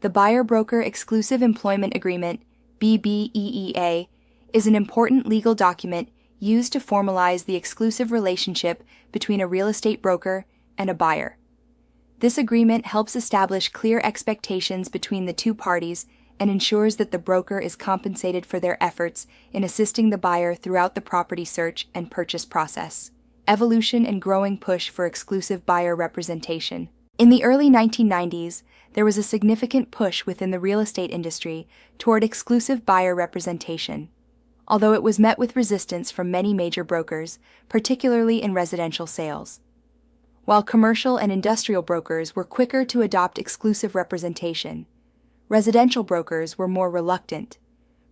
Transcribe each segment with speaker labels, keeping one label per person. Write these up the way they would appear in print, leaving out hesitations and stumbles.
Speaker 1: The Buyer-Broker Exclusive Employment Agreement, BBEEA, is an important legal document used to formalize the exclusive relationship between a real estate broker and a buyer. This agreement helps establish clear expectations between the two parties and ensures that the broker is compensated for their efforts in assisting the buyer throughout the property search and purchase process. Evolution and growing push for exclusive buyer representation. In the early 1990s, there was a significant push within the real estate industry toward exclusive buyer representation, although it was met with resistance from many major brokers, particularly in residential sales. While commercial and industrial brokers were quicker to adopt exclusive representation, residential brokers were more reluctant,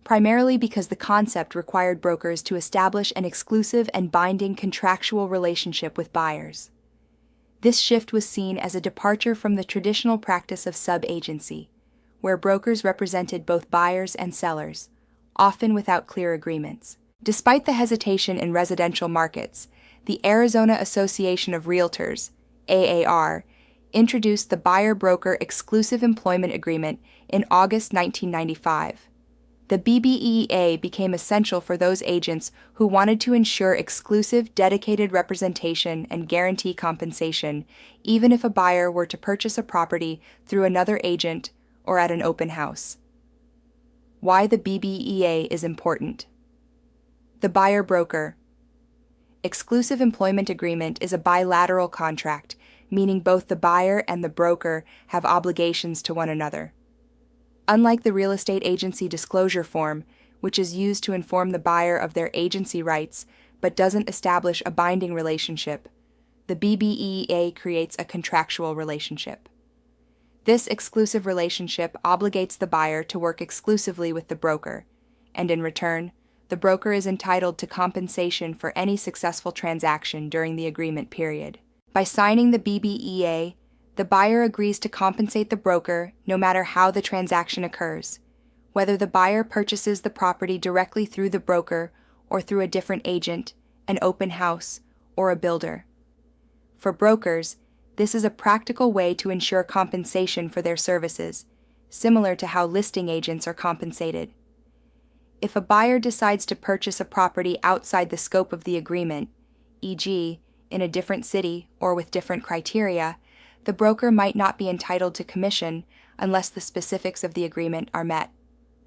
Speaker 1: primarily because the concept required brokers to establish an exclusive and binding contractual relationship with buyers. This shift was seen as a departure from the traditional practice of sub-agency, where brokers represented both buyers and sellers, often without clear agreements. Despite the hesitation in residential markets, the Arizona Association of Realtors, AAR, introduced the Buyer-Broker Exclusive Employment Agreement in August 1995. The BBEA became essential for those agents who wanted to ensure exclusive, dedicated representation and guarantee compensation, even if a buyer were to purchase a property through another agent or at an open house. Why the BBEA is important. The Buyer-Broker Exclusive Employment Agreement is a bilateral contract, meaning both the buyer and the broker have obligations to one another. Unlike the real estate agency disclosure form, which is used to inform the buyer of their agency rights but doesn't establish a binding relationship, the BBEA creates a contractual relationship. This exclusive relationship obligates the buyer to work exclusively with the broker, and in return, the broker is entitled to compensation for any successful transaction during the agreement period. By signing the BBEA, the buyer agrees to compensate the broker no matter how the transaction occurs, whether the buyer purchases the property directly through the broker or through a different agent, an open house, or a builder. For brokers, this is a practical way to ensure compensation for their services, similar to how listing agents are compensated. If a buyer decides to purchase a property outside the scope of the agreement, e.g., in a different city or with different criteria, the broker might not be entitled to commission unless the specifics of the agreement are met.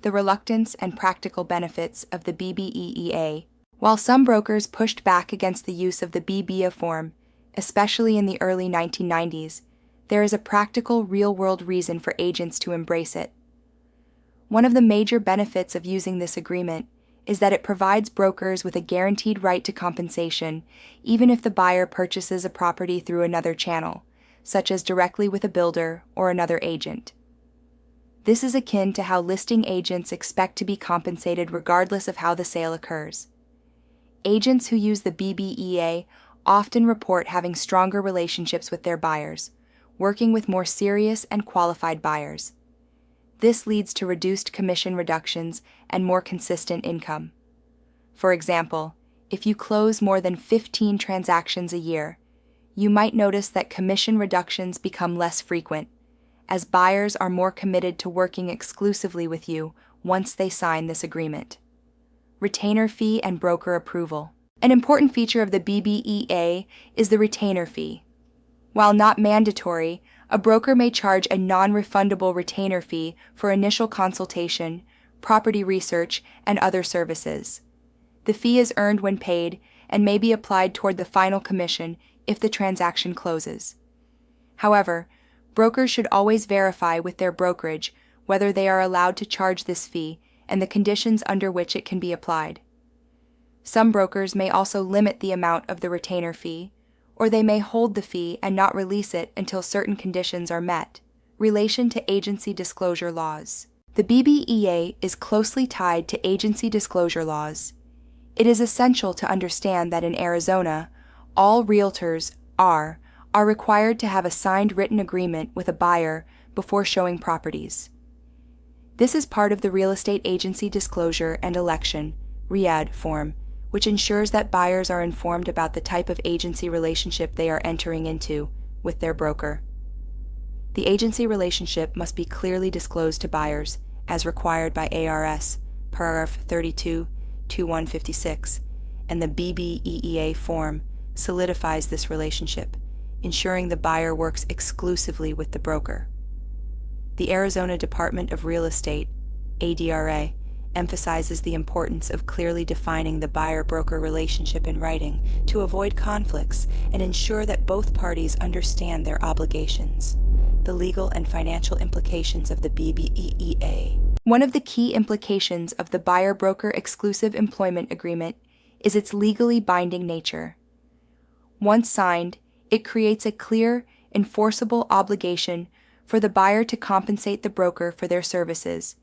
Speaker 1: The reluctance and practical benefits of the BBEA. While some brokers pushed back against the use of the BBEA form, especially in the early 1990s, there is a practical, real-world reason for agents to embrace it. One of the major benefits of using this agreement is that it provides brokers with a guaranteed right to compensation, even if the buyer purchases a property through another channel, such as directly with a builder or another agent. This is akin to how listing agents expect to be compensated regardless of how the sale occurs. Agents who use the BBEA often report having stronger relationships with their buyers, working with more serious and qualified buyers. This leads to reduced commission reductions and more consistent income. For example, if you close more than 15 transactions a year, you might notice that commission reductions become less frequent, as buyers are more committed to working exclusively with you once they sign this agreement. Retainer fee and broker approval. An important feature of the BBEA is the retainer fee. While not mandatory, a broker may charge a non-refundable retainer fee for initial consultation, property research, and other services. The fee is earned when paid and may be applied toward the final commission if the transaction closes. However, brokers should always verify with their brokerage whether they are allowed to charge this fee and the conditions under which it can be applied. Some brokers may also limit the amount of the retainer fee, or they may hold the fee and not release it until certain conditions are met. Relation to agency disclosure laws. The BBEA is closely tied to agency disclosure laws. It is essential to understand that in Arizona, all realtors are required to have a signed written agreement with a buyer before showing properties. This is part of the Real Estate Agency Disclosure and Election (READ) form, which ensures that buyers are informed about the type of agency relationship they are entering into with their broker. The agency relationship must be clearly disclosed to buyers, as required by ARS, paragraph 32-2156, and the BBEEA form solidifies this relationship, ensuring the buyer works exclusively with the broker. The Arizona Department of Real Estate, ADRA, emphasizes the importance of clearly defining the buyer-broker relationship in writing to avoid conflicts and ensure that both parties understand their obligations. The legal and financial implications of the BBEEA. One of the key implications of the buyer-broker exclusive employment agreement is its legally binding nature. Once signed, it creates a clear, enforceable obligation for the buyer to compensate the broker for their services,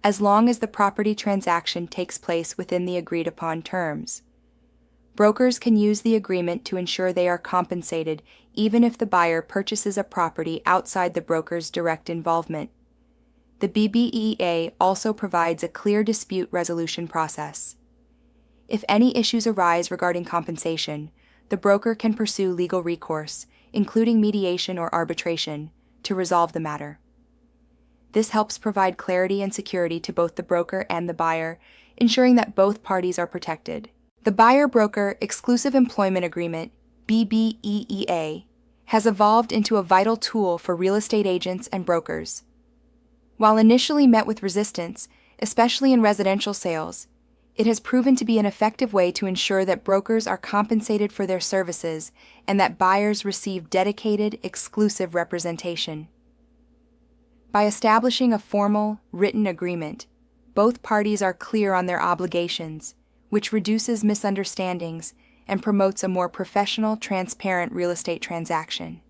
Speaker 1: as long as the property transaction takes place within the agreed-upon terms. Brokers can use the agreement to ensure they are compensated even if the buyer purchases a property outside the broker's direct involvement. The BBEA also provides a clear dispute resolution process. If any issues arise regarding compensation, the broker can pursue legal recourse, including mediation or arbitration, to resolve the matter. This helps provide clarity and security to both the broker and the buyer, ensuring that both parties are protected. The Buyer-Broker Exclusive Employment Agreement, BBEEA, has evolved into a vital tool for real estate agents and brokers. While initially met with resistance, especially in residential sales, it has proven to be an effective way to ensure that brokers are compensated for their services and that buyers receive dedicated, exclusive representation. By establishing a formal, written agreement, both parties are clear on their obligations, which reduces misunderstandings and promotes a more professional, transparent real estate transaction.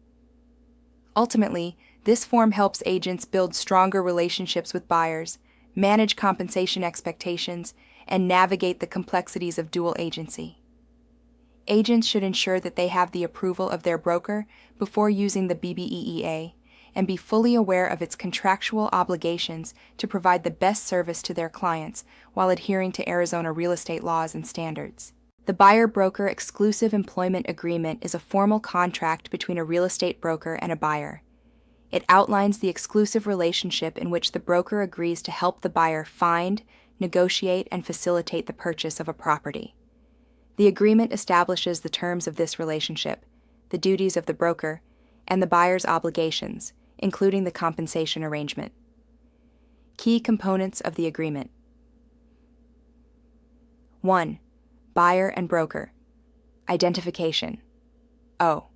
Speaker 1: Ultimately, this form helps agents build stronger relationships with buyers, manage compensation expectations, and navigate the complexities of dual agency. Agents should ensure that they have the approval of their broker before using the BBEEA and be fully aware of its contractual obligations to provide the best service to their clients while adhering to Arizona real estate laws and standards. The Buyer-Broker Exclusive Employment Agreement is a formal contract between a real estate broker and a buyer. It outlines the exclusive relationship in which the broker agrees to help the buyer find, negotiate, and facilitate the purchase of a property. The agreement establishes the terms of this relationship, the duties of the broker, and the buyer's obligations, including the compensation arrangement. Key components of the agreement. 1. Buyer and broker. Identification. O.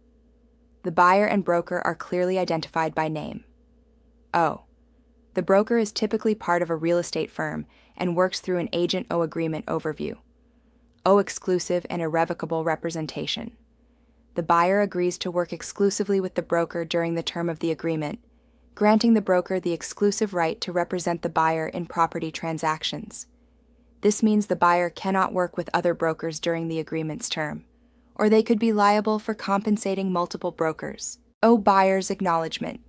Speaker 1: The buyer and broker are clearly identified by name. O. The broker is typically part of a real estate firm and works through an Agent-O agreement overview. O. Exclusive and irrevocable representation. The buyer agrees to work exclusively with the broker during the term of the agreement, granting the broker the exclusive right to represent the buyer in property transactions. This means the buyer cannot work with other brokers during the agreement's term, or they could be liable for compensating multiple brokers. O. Buyer's acknowledgement.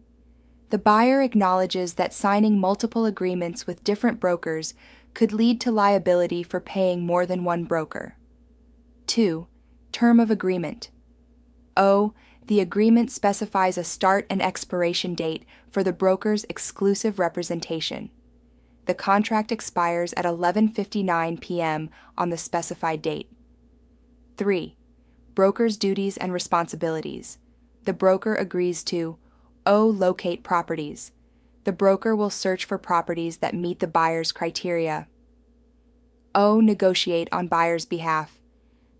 Speaker 1: The buyer acknowledges that signing multiple agreements with different brokers could lead to liability for paying more than one broker. 2. Term of agreement. O. The agreement specifies a start and expiration date for the broker's exclusive representation. The contract expires at 11:59 p.m. on the specified date. 3. Broker's duties and responsibilities. The broker agrees to O. Locate properties. The broker will search for properties that meet the buyer's criteria. O. Negotiate on buyer's behalf.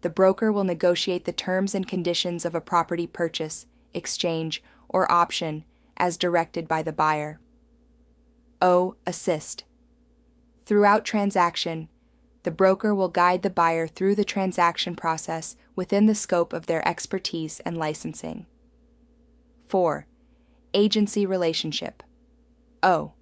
Speaker 1: The broker will negotiate the terms and conditions of a property purchase, exchange, or option as directed by the buyer. O. Assist. Throughout transaction, the broker will guide the buyer through the transaction process within the scope of their expertise and licensing. 4. Agency relationship. O.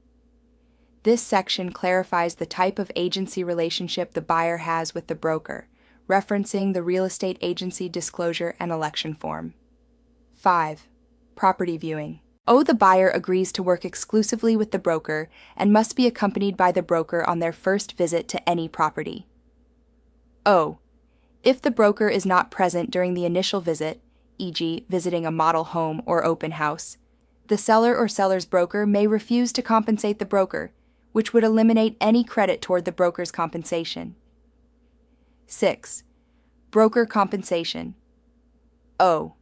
Speaker 1: This section clarifies the type of agency relationship the buyer has with the broker, referencing the Real Estate Agency Disclosure and Election Form. 5. Property viewing. O. The buyer agrees to work exclusively with the broker and must be accompanied by the broker on their first visit to any property. O. If the broker is not present during the initial visit, e.g., visiting a model home or open house, The seller or seller's broker may refuse to compensate the broker, which would eliminate any credit toward the broker's compensation. 6. Broker compensation. O.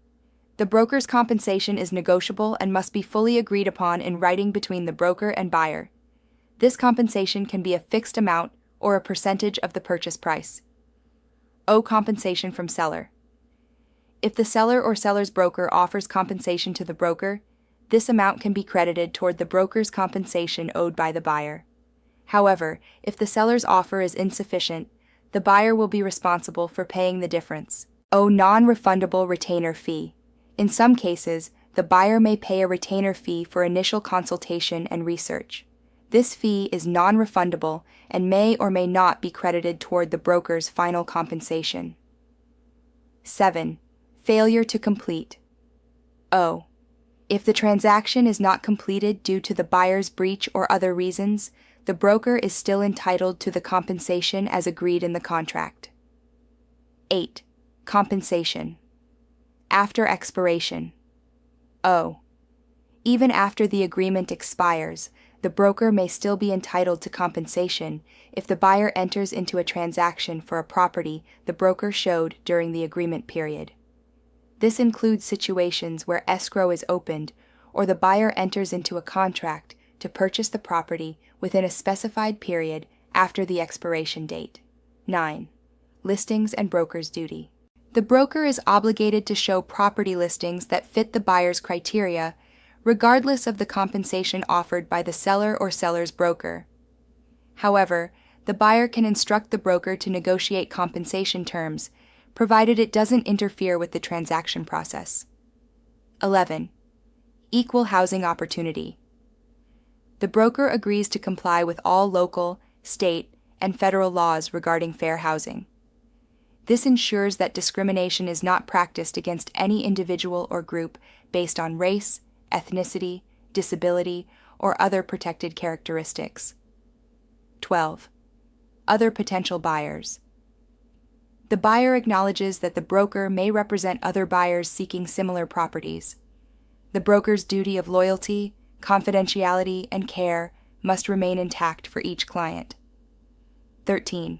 Speaker 1: The broker's compensation is negotiable and must be fully agreed upon in writing between the broker and buyer. This compensation can be a fixed amount or a percentage of the purchase price. O. Compensation from seller. If the seller or seller's broker offers compensation to the broker, this amount can be credited toward the broker's compensation owed by the buyer. However, if the seller's offer is insufficient, the buyer will be responsible for paying the difference. O. Non-refundable retainer fee. In some cases, the buyer may pay a retainer fee for initial consultation and research. This fee is non-refundable and may or may not be credited toward the broker's final compensation. 7. Failure to complete. O. If the transaction is not completed due to the buyer's breach or other reasons, the broker is still entitled to the compensation as agreed in the contract. 8. Compensation. After expiration. O. Even after the agreement expires, the broker may still be entitled to compensation if the buyer enters into a transaction for a property the broker showed during the agreement period. This includes situations where escrow is opened or the buyer enters into a contract to purchase the property within a specified period after the expiration date. 9. Listings and broker's duty. The broker is obligated to show property listings that fit the buyer's criteria, regardless of the compensation offered by the seller or seller's broker. However, the buyer can instruct the broker to negotiate compensation terms, provided it doesn't interfere with the transaction process. 11. Equal housing opportunity. The broker agrees to comply with all local, state, and federal laws regarding fair housing. This ensures that discrimination is not practiced against any individual or group based on race, ethnicity, disability, or other protected characteristics. 12. Other potential buyers. The buyer acknowledges that the broker may represent other buyers seeking similar properties. The broker's duty of loyalty, confidentiality, and care must remain intact for each client. 13.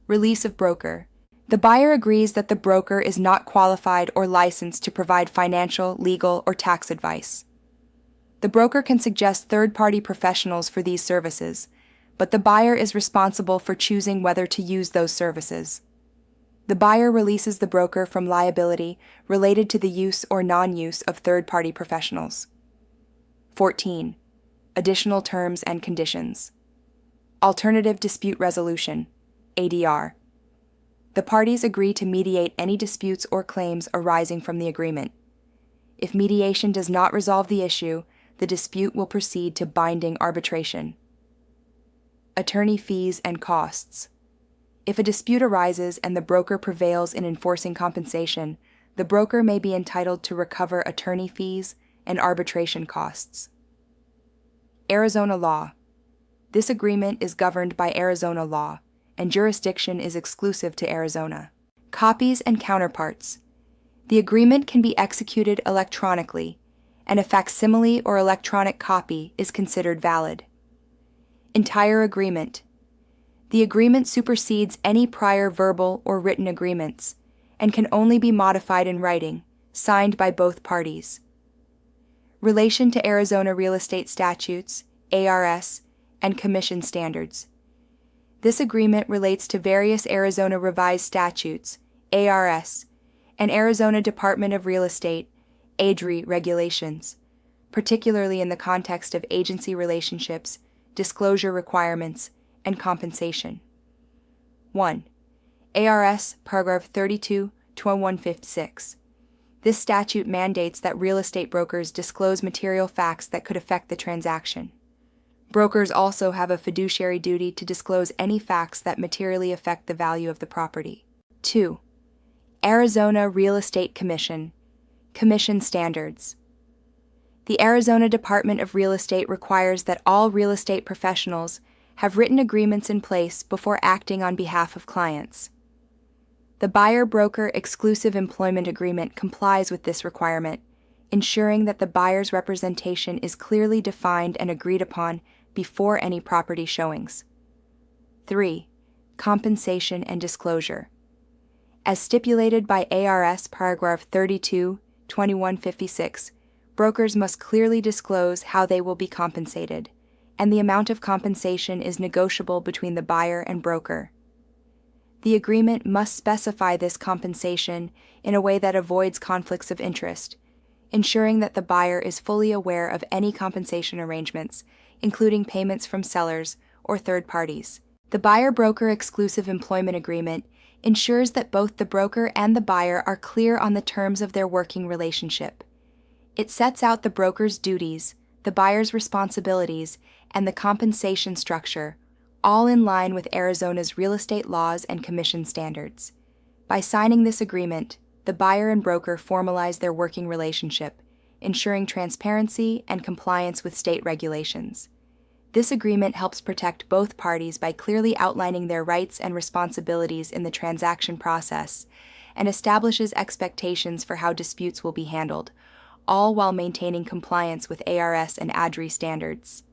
Speaker 1: Release of broker. The buyer agrees that the broker is not qualified or licensed to provide financial, legal, or tax advice. The broker can suggest third-party professionals for these services, but the buyer is responsible for choosing whether to use those services. The buyer releases the broker from liability related to the use or non-use of third-party professionals. 14. Additional terms and conditions. Alternative dispute resolution, ADR. The parties agree to mediate any disputes or claims arising from the agreement. If mediation does not resolve the issue, the dispute will proceed to binding arbitration. Attorney fees and costs. If a dispute arises and the broker prevails in enforcing compensation, the broker may be entitled to recover attorney fees and arbitration costs. Arizona law. This agreement is governed by Arizona law, and jurisdiction is exclusive to Arizona. Copies and counterparts. The agreement can be executed electronically, and a facsimile or electronic copy is considered valid. Entire agreement. The agreement supersedes any prior verbal or written agreements, and can only be modified in writing, signed by both parties. Relation to Arizona real estate statutes, ARS, and commission standards. This agreement relates to various Arizona revised statutes, ARS, and Arizona Department of Real Estate, ADRE regulations, particularly in the context of agency relationships, disclosure requirements, and compensation. 1. ARS Paragraph 32-2156. This statute mandates that real estate brokers disclose material facts that could affect the transaction. Brokers also have a fiduciary duty to disclose any facts that materially affect the value of the property. 2. Arizona Real Estate Commission, Commission Standards. The Arizona Department of Real Estate requires that all real estate professionals have written agreements in place before acting on behalf of clients. The buyer-broker exclusive employment agreement complies with this requirement, ensuring that the buyer's representation is clearly defined and agreed upon before any property showings. 3. Compensation and disclosure. As stipulated by ARS paragraph 32, 2156, brokers must clearly disclose how they will be compensated, and the amount of compensation is negotiable between the buyer and broker. The agreement must specify this compensation in a way that avoids conflicts of interest, ensuring that the buyer is fully aware of any compensation arrangements, including payments from sellers or third parties. The buyer-broker exclusive employment agreement ensures that both the broker and the buyer are clear on the terms of their working relationship. It sets out the broker's duties, the buyer's responsibilities, and the compensation structure, all in line with Arizona's real estate laws and commission standards. By signing this agreement, the buyer and broker formalize their working relationship, ensuring transparency and compliance with state regulations. This agreement helps protect both parties by clearly outlining their rights and responsibilities in the transaction process and establishes expectations for how disputes will be handled, all while maintaining compliance with ARS and ADRI standards.